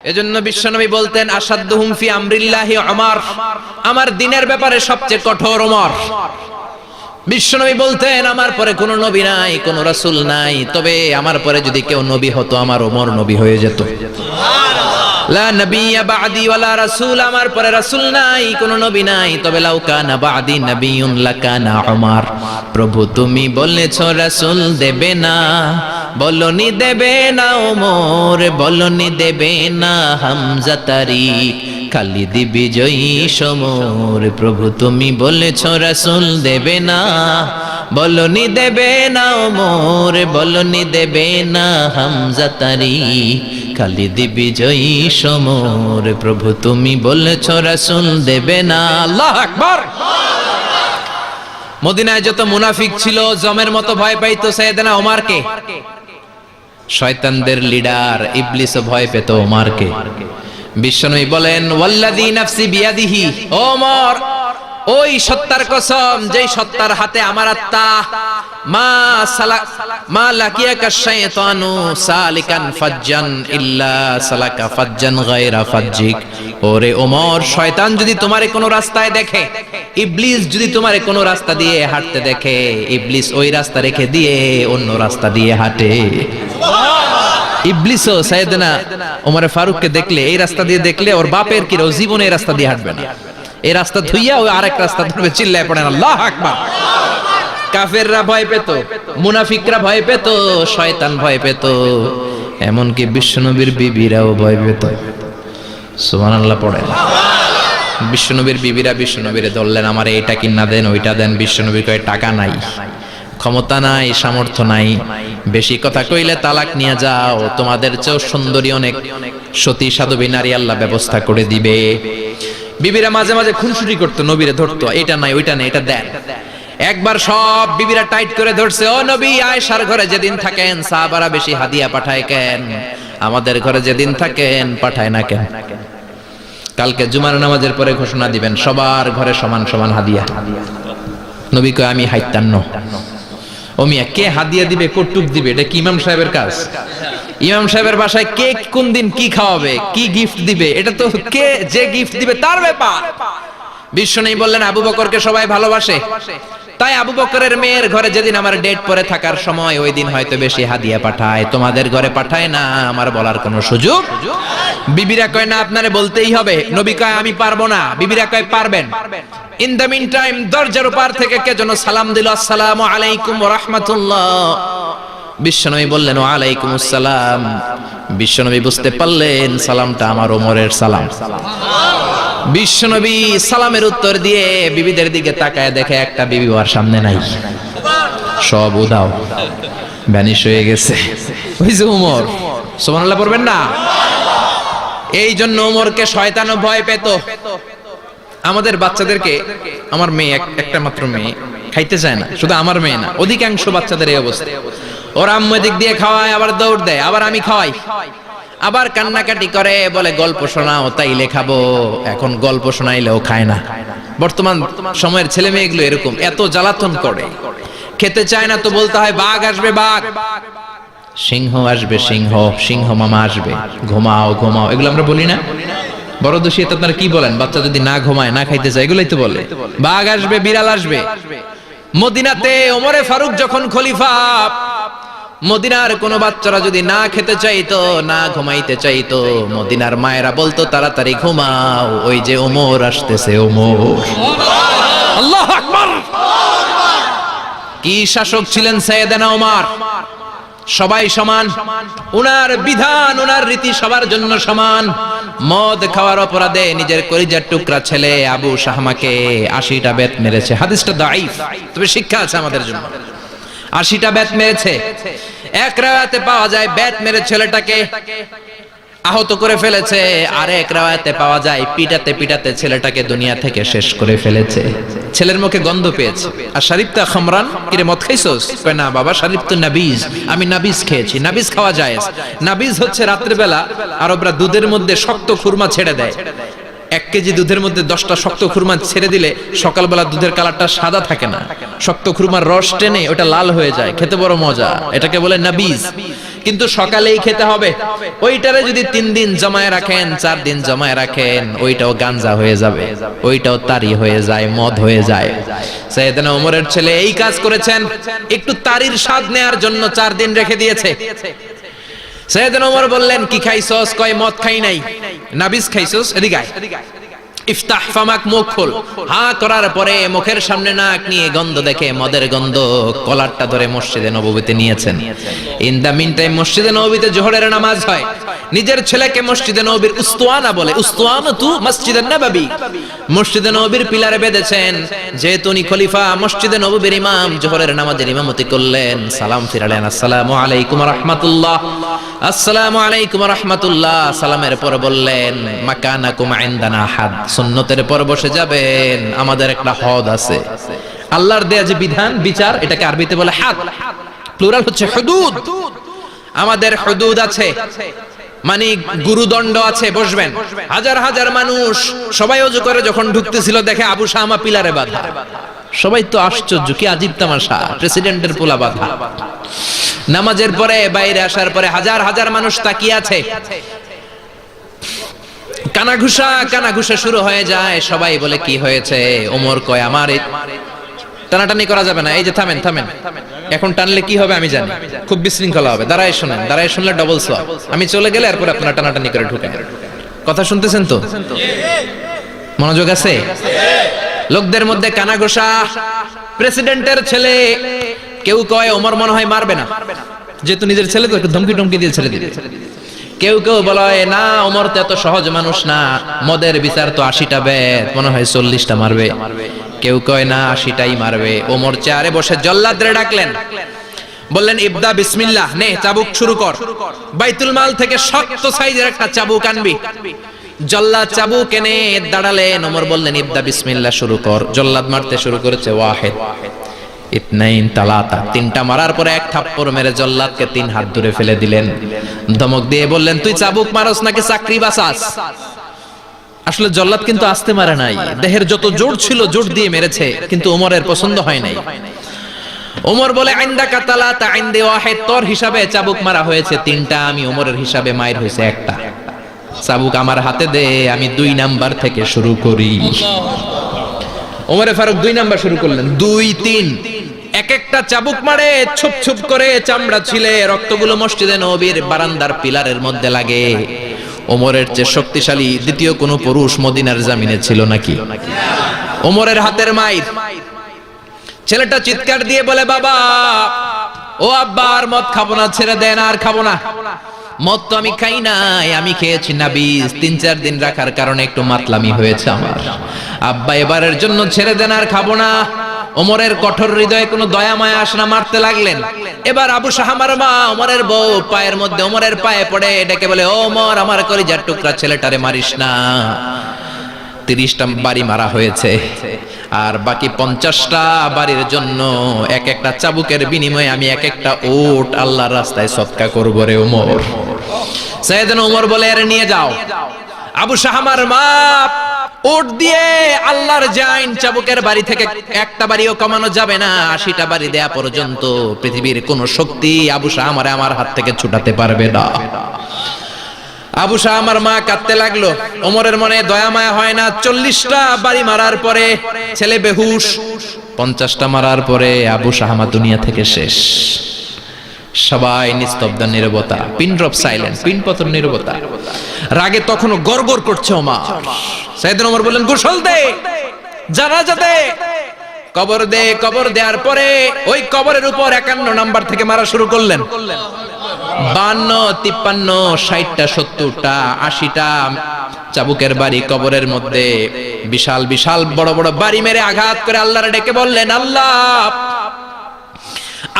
এজন্য বিশ্বনবী বলতেন আসাদুহুম ফি আমরিল্লাহি ওমর, আমার দ্বীনের ব্যাপারে সবচেয়ে কঠোর ওমর। বিশ্বনবী বলতেন আমার পরে কোনো নবী নাই, কোনো রাসূল নাই, তবে আমার পরে যদি কেউ নবী হতো আমার ওমর নবী হয়ে যেত। লা নবিয়্যা বা'দি ওয়ালা রাসূল, আমার পরে রাসূল নাই, কোনো নবী নাই, তবে লাউ কানা বা'দি নবিয়্যুন লাকানা ওমর। প্রভু তুমি বলেছো রাসূল দেবে না, বলনি দেবে না ওমর, বলনি দেবে না হামজা তারিক, খালিদ বিজয়ী সমর। প্রভু তুমি বলেছো রাসূল দেবে না, বলনি দেবে না ওমর, বলনি দেবে না হামজা তারিক, খালিদ বিজয়ী সমর। প্রভু তুমি বলেছো রাসূল দেবে না। আল্লাহু আকবার। মদিনায় যত মুনাফিক ছিল জমের মতো ভয় পাইতো সাইয়েদনা ওমরকে। শয়তানদের লিডার ইবলিসও ভয় পেত ওমরকে। বিশ্বনবী বলেন ওয়াল্লাযী নাফসি বিয়াদিহি, ওমর ওই সত্তার কসম যেই সত্তার হাতে আমার আত্মা, মা লাকিয়াকা শাইতানু সালিকান ফাজ্জান ইল্লা সালাকা ফাজ্জান গায়রা ফাজ্জিক। ওরে ওমর, শয়তান যদি তোমারে কোনো রাস্তায় দেখে, ইবলিস যদি তোমারে কোনো রাস্তা দিয়ে হাঁটতে দেখে, ইবলিস ওই রাস্তা রেখে দিয়ে অন্য রাস্তা দিয়ে হাঁটে। ইবলিসও সাইয়েদনা ওমর ফারুককে দেখলে, এই রাস্তা দিয়ে দেখলে ওর বাপের কি ও জীবনে এই রাস্তা দিয়ে হাঁটবে না, এই রাস্তা ধুইয়া ওই আরেক রাস্তা ধরবে। চিল্লায় পড়েন আল্লাহু আকবার। কাফেররা ভয় পেত, মুনাফিকরা ভয় পেত, শয়তান ভয় পেত, এমনকি বিশ্বনবীর বিবিরাও ভয় পেত। সুবহানাল্লাহ পড়েন। বিশ্বনবীর বিবিরা বিশ্বনবীরে ধরলেন আমার এইটা কিনা দেন, ওইটা দেন। বিশ্বনবী কয় টাকা নাই, ক্ষমতা নাই, সামর্থ্য নাই, বেশি কথা কইলে তালাক নিয়ে যাও, তোমাদের চেয়েও সুন্দরী অনেক সতী সাধবী নারী আল্লাহ ব্যবস্থা করে দিবে। বিবিরা মাঝে মাঝে খুনসুটি করতো, নবীরে ধরতো, এটা নাই ওইটা নাই, এটা দেন। একবার সব বিবিরা টাইট করে ধরছে, ও নবী আয়েশার ঘরে যেদিন থাকেন সাহাবারা বেশি হাদিয়া পাঠায় কেন, আমাদের ঘরে যেদিন থাকেন পাঠায় না কেন? কালকে জুমার নামাজের পরে ঘোষণা দিবেন সবার ঘরে সমান সমান হাদিয়া। নবী কয় আমি হাইতান্ন। ও মিয়া, কে হাদিয়া দিবে, কটুক দিবে, এটা কি ইমাম সাহেবের কাজ? ইমাম সাহেবের বাসায় কে কোন দিন কি খাওয়াবে, কি গিফট দিবে, এটা তো কে যে গিফট দিবে তার ব্যাপার। বিশ্বনবী বললেন আবু বকরকে সবাই ভালোবাসে, তাই আবু বকরের মেয়ের ঘরে যেদিন আমার ডেট পরে থাকার সময় ওই দিন হয়তো বেশি হাদিয়া পাঠায়, তোমাদের ঘরে পাঠায় না, আমার বলার কোনো সুযোগ। বিবিরা কয় না আপনারে বলতেই হবে। নবী কয় আমি পারবো না, বিবিরা কয় পারবেন। ইন দ্য মিন টাইম দরজার উপর থেকে কে যেন সালাম দিল, আসসালামু আলাইকুম ওয়া রাহমাতুল্লাহ। বিশ্বনবী বললেন ওয়া আলাইকুমুস সালাম। বিশ্বনবী বুঝতে পারলেন সালামটা আমার ওমরের সালাম। বিশ্বনবী সালামের উত্তর দিয়ে বিবিদের দিকে তাকায় দেখে একটা বিবি ওর সামনে নাই, সব উধাও, ভ্যানিশ হয়ে গেছে। ওই যে ওমর, সুবহানাল্লাহ পড়বেন না? এই জন্য ওমরকে শয়তানও ভয় পেত। আমাদের বাচ্চাদেরকে, আমার মেয়ে একটা মাত্র মেয়ে, খাইতে চায় না, শুধু আমার মেয়ে না, অধিকাংশ বাচ্চাদের এই অবস্থা। ওর আম্মু দিক দিয়ে খাওয়ায়, আবার দৌড় দেয়, আবার আমি খাওয়াই, আবার কান্নাকাটি করে, বলে গল্প শোনাও, তাইলে খাবো। এখন গল্প শোনাইলেও খায় না। বর্তমান সময়ের ছেলে মেয়েগুলো এরকম, এত জ্বালাতন করে, খেতে চায় না তো বলতে হয় বাঘ আসবে বাঘ, সিংহ আসবে সিংহ, সিংহ মামা আসবে, ঘুমাও ঘুমাও, এগুলো আমরা বলি না? বড় দোষী তো আপনারা কি বলেন? বাচ্চা যদি না ঘুমায়, না খাইতে চায়, এগুলোই তো বলে। বাঘ আসবে, বিড়াল আসবে। মদিনাতে ওমরে ফারুক যখন খলিফা, মদিনার কোন বাচ্চারা যদি না খেতে চাইতো, না ঘুমাইতে চাইতো, মদিনার মায়েরা বলতো তাড়াতাড়ি ঘুমাও, ওই যে ওমর আসতেছে, ওমর। আল্লাহু আকবার। কি শাসক ছিলেন সাইয়েদনা ওমর! সবাই সমান, উনার বিধান, উনার রীতি সবার জন্য সমান। মদ খাওয়ার অপরাধে নিজের কলিজার টুকরা ছেলে আবু শাহমাকে 80টা বেত মেরেছে। হাদিসটা দাঈফ, তবে শিক্ষা আছে আমাদের জন্য। 80টা বেত মেরেছে। এক রাওয়ায়াতে পাওয়া যায় বেত মেরে ছেলেটাকে আহত করে ফেলেছে, আর এক রাওয়ায়াতে পাওয়া যায় পিটাতে পিটাতে ছেলেটাকে দুনিয়া থেকে শেষ করে ফেলেছে। ছেলের মুখে গন্ধ পেয়েছে। আর শরীফতা খামরান, কিরে মদ খাইছস? কয় না বাবা, শরীফ তো নাবিজ, আমি নাবিজ খেয়েছি। নাবিজ খাওয়া যায়। নাবিজ হচ্ছে রাতের বেলা আরবরা দুধের মধ্যে শক্ত খুরমা ছেড়ে দেয়। 1 কেজি দুধের মধ্যে 10টা শক্ত খুরমা ছেড়ে দিলে সকালবেলা দুধের কালারটা সাদা থাকে না, শক্ত খুরমার রস টেনে ওটা লাল হয়ে যায়, খেতে বড় মজা। এটাকে বলে নাবিজ। কিন্তু সকালেই খেতে হবে। ওইটারে যদি 3 দিন জমায় রাখেন, 4 দিন জমায় রাখেন, ওইটাও গাঞ্জা হয়ে যাবে, ওইটাও তারি হয়ে যায়, মদ হয়ে যায়। সাইয়েদনা ওমরের ছেলে এই কাজ করেছেন, একটু তারির স্বাদ নেয়ার জন্য 4 দিন রেখে দিয়েছে। সাইয়েদনা ওমর বললেন, কি খাইছস? কয় মদ খাই নাই। নাবিস খাইছস? এদিকে আয়। ইফতাহ ফামাক, মুখ খোল। হা করার পরে মুখের সামনে নাক নিয়ে গন্ধ দেখে মদের গন্ধ, কলারটা ধরে মসজিদে নববীতে নিয়েছেন। ইন দা মিন টাইম মসজিদে নববীতে জোহরের নামাজ হয়। নিজের ছেলেকে মসজিদে নববীর উস্তুয়ানা বলে, উস্তুয়ানাতু মসজিদে নববী, মসজিদে নববীর পিলারে বেঁধেছেন। যেহেতু উনি খলিফা, মসজিদে নববীর ইমাম, জোহরের নামাজের ইমামতি করলেন। সালাম ফিরালেন, আসসালামু আলাইকুম রাহমাতুল্লাহ, আসসালামু আলাইকুম রাহমাতুল্লাহ। সালামের পর বললেন, মাকানাকুম ইনদানা হাদ, সুন্নতের পর বসে যাবেন, আমাদের একটা হদ আছে। আল্লাহর দেয়া যে বিধান, বিচার, এটাকে আরবিতে বলে হাদ, প্লুরাল হচ্ছে হুদুদ। আমাদের হুদুদ আছে, মানে গুরুদণ্ড আছে, বসবেন। হাজার হাজার মানুষ সবাই ওযু করে যখন ঢুকতেছিল, দেখে আবু শামা পিলারে বাঁধা। সবাই তো আশ্চর্য, কি আজীব তামাশা, প্রেসিডেন্টের পোলা বাঁধা। নামাজের পরে বাইরে আসার পরে হাজার হাজার মানুষ তাকিয়ে আছে। কানাঘুষা শুরু হয়ে যায়। সবাই বলে, কি হয়েছে? ওমর কয়, আমার টানাটানি করা যাবে না। এই যে থামেন, এখন টানলে কি হবে আমি জানি, খুব বিশৃঙ্খলা হবে। দাঁড়ায় শুনেন, দাঁড়ায় শুনলে ডবল সোয়াব। আমি চলে গেলে এরপর আপনারা টানাটানি করে ঢুকেন। কথা শুনতেছেন তো? মনোযোগ আছে? লোকদের মধ্যে কানাঘুষা। প্রেসিডেন্টের ছেলে, কেউ কয় ওমর মনে হয় মারবে না, যেহেতু নিজের ছেলে তো একটু ধমকি টমকি দিয়ে ছেড়ে দিবে। কেউ বলে না, ওমর তো এত সহজ মানুষ না, মদের বিচার তো 80টা বেদ, মনে হয় 40টা মারবে। কেউ কয় না, 80টাই মারবে। ওমর চেয়ারে বসে জল্লাদরে ডাকলেন, বললেন, ইবদা বিসমিল্লাহ, নে চাবুক শুরু কর। বাইতুল মাল থেকে শক্ত সাইজের একটা চাবুক আনবি। জল্লাদ চাবুক এনে দাঁড়ালেন। ওমর বললেন, ইবদা বিসমিল্লাহ, শুরু কর। জল্লাদ মারতে শুরু করেছে। ওয়াহিদ, ইতনাইন, তালাতা, 3টা মারার পরে এক থাপ্পড় মেরে জল্লাদকে 3 হাত দূরে ফেলে দিলেন। ধমক দিয়ে বললেন, তুই চাবুক মারস নাকি চাকরি বাসাস? আসলে জল্লাদ কিন্তু আস্তে মারে নাই, দেহের যত জোর ছিল জোর দিয়ে মেরেছে, কিন্তু ওমরের পছন্দ হয় নাই। ওমর বলে, আইন্দাকা তালাতা আইন্দে ওয়াহিদ, তোর হিসাবে চাবুক মারা হয়েছে 3টা, আমি ওমরের হিসাবে মায়ের হয়েছে 1টা। চাবুক আমার হাতে দে, আমি 2 নাম্বার থেকে শুরু করি। ওমরে ফারুক 2 নাম্বার শুরু করলেন। 2, 3, এক একটা চাবুক মারে, ছুপ ছুপ করে চামড়া ছিলে, রক্তগুলো মসজিদে নববীর বারান্দার পিলারের মধ্যে লাগে। ওমরের চেয়ে শক্তিশালী দ্বিতীয় কোন পুরুষ মদিনার জামিনে ছিল নাকি? ওমরের হাতের মাইর। ছেলেটা চিৎকার দিয়ে বলে, বাবা, ও আব্বা, আর মদ খাবো না, ছেড়ে দেন, আর খাবো না। মদ তো আমি খাই নাই, আমি খেয়েছি নাবিস, 3-4 দিন রাখার কারণে একটু মাতলামি হয়েছে আমার। আব্বা, এবারের জন্য ছেড়ে দেন, আর খাবো না। ওমরের কঠোর হৃদয়ে কোনো দয়া মায়া আসে না, মারতে লাগলেন। এবার আবু শাহামার মা, ওমরের বউ, পায়ের মধ্যে ওমরের পায়ে পড়ে ডেকে বলে, ওমর, আমার কলিজার টুকরা ছেলেটারে মারিস না। 30টা বাড়ি মারা হয়েছে, আর বাকি 50টা বাড়ির জন্য এক একটা চাবুকের বিনিময়ে আমি এক একটা উট আল্লাহর রাস্তায় সদকা করব রে ওমর। সাইয়েদনা ওমর বলে, আরে নিয়ে যাও। আবু শাহামার মা উট দিয়ে আল্লাহর জাইন, চাবুকের বাড়ি থেকে একটা বাড়িও কমানো যাবে না, 80টা বাড়ি দেয়া পর্যন্ত পৃথিবীর কোন শক্তি আবু শাহামারে আমার হাত থেকে ছুটাতে পারবে না। আবু শাহামার মা কাঁদতে লাগলো। ওমরের মনে দয়া মায়া হয় না। 40টা বাড়ি মারার পরে ছেলে বেহুশ, 50টা মারার পরে আবু শাহামা দুনিয়া থেকে শেষ। সবাই নিস্তব্ধ নীরবতা, পিন ড্রপ সাইলেন্স, পিন পতন নীরবতা। রাগে তখনও গড়গড় করছে ওমর। সাইয়েদনা ওমর বললেন, গোসল দে, জানাজা দে, কবর দে। কবর দেওয়ার পরে ওই কবরের উপর 51 নাম্বার থেকে মারা শুরু করলেন। 52, 53, 60টা, 70টা, 80টা চাবুকের বাড়ি কবরের মধ্যে, বিশাল বিশাল বড় বড় বাড়ি মেরে আঘাত করে আল্লাহরে ডেকে বললেন, আল্লাহ,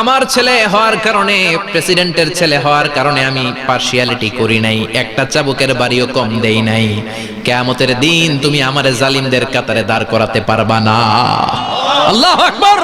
আমার ছেলে হওয়ার কারণে, প্রেসিডেন্টের ছেলে হওয়ার কারণে আমি পার্সিয়ালিটি করি নাই, একটা চাবুকের বাড়িও কম দেই নাই। কিয়ামতের দিন তুমি আমারে জালিমদের কাতারে দাঁড় করাতে পারবা না। আল্লাহু আকবার।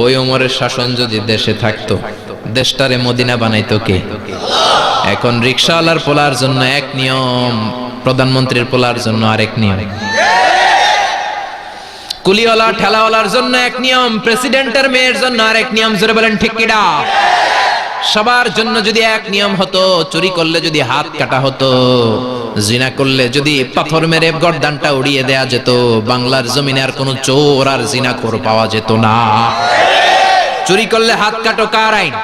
ওই ওমরের শাসন যদি দেশে থাকতো, দেশটারে মদিনা বানাইতো কে? এখন রিকশাওয়ালার পোলার জন্য এক নিয়ম, প্রধানমন্ত্রীর পোলার জন্য আরেক নিয়ম। কুলিওয়ালা ঠেলাওয়ালার জন্য এক নিয়ম, প্রেসিডেন্টের মেয়ের জন্য আরেক নিয়ম। জোরে বলেন ঠিক কিনা? সবার জন্য যদি এক নিয়ম হতো, চুরি করলে যদি হাত কাটা হতো, জিনা করলে যদি পাথর মেরে গর্দানটা উড়িয়ে দেয়া যেত, বাংলার জমিনে আর কোনো চোর আর জিনাখোর পাওয়া যেত না। চুরি করলে হাত কাটো কার আইন?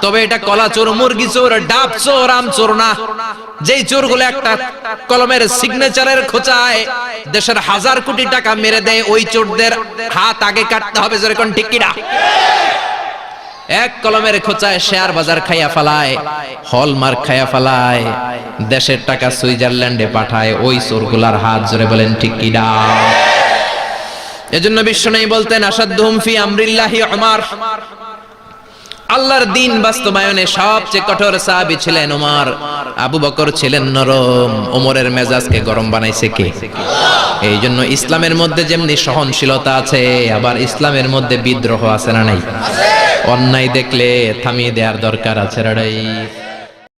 তবে এটা কলা চোর, মুরগি চোর, ডাব চোর, আম চোর না। যেই চোরগুলো একটা কলমের সিগনেচারের খোঁচায় দেশের হাজার কোটি টাকা মেরে দেয়, ওই চোরদের হাত আগে কাটতে হবে। জোরে কোন ঠিক কিনা? এক কলমের খোঁচায় শেয়ার বাজার খাইয়া ফেলায়, হলমার্ক খাইয়া ফেলায়, দেশের টাকা সুইজারল্যান্ডে পাঠায়, ওই চোরগুলার হাত। জোরে বলেন ঠিক কিনা? এজন্য বিশ্বনবী বলতেন, আসাদুহুম ফি আমরিল্লাহি উমর। আল্লাহর দ্বীন বাস্তবায়নে সবচেয়ে কঠোর সাহাবী ছিলেন ওমর। আবু বকর ছিলেন নরম, ওমরের মেজাজকে গরম বানাইছে কে? এই জন্য ইসলামের মধ্যে যেমনি সহনশীলতা আছে, আবার ইসলামের মধ্যে বিদ্রোহ আছে না নাই? অন্যায় দেখলে থামিয়ে দেওয়ার দরকার আছে না নাই?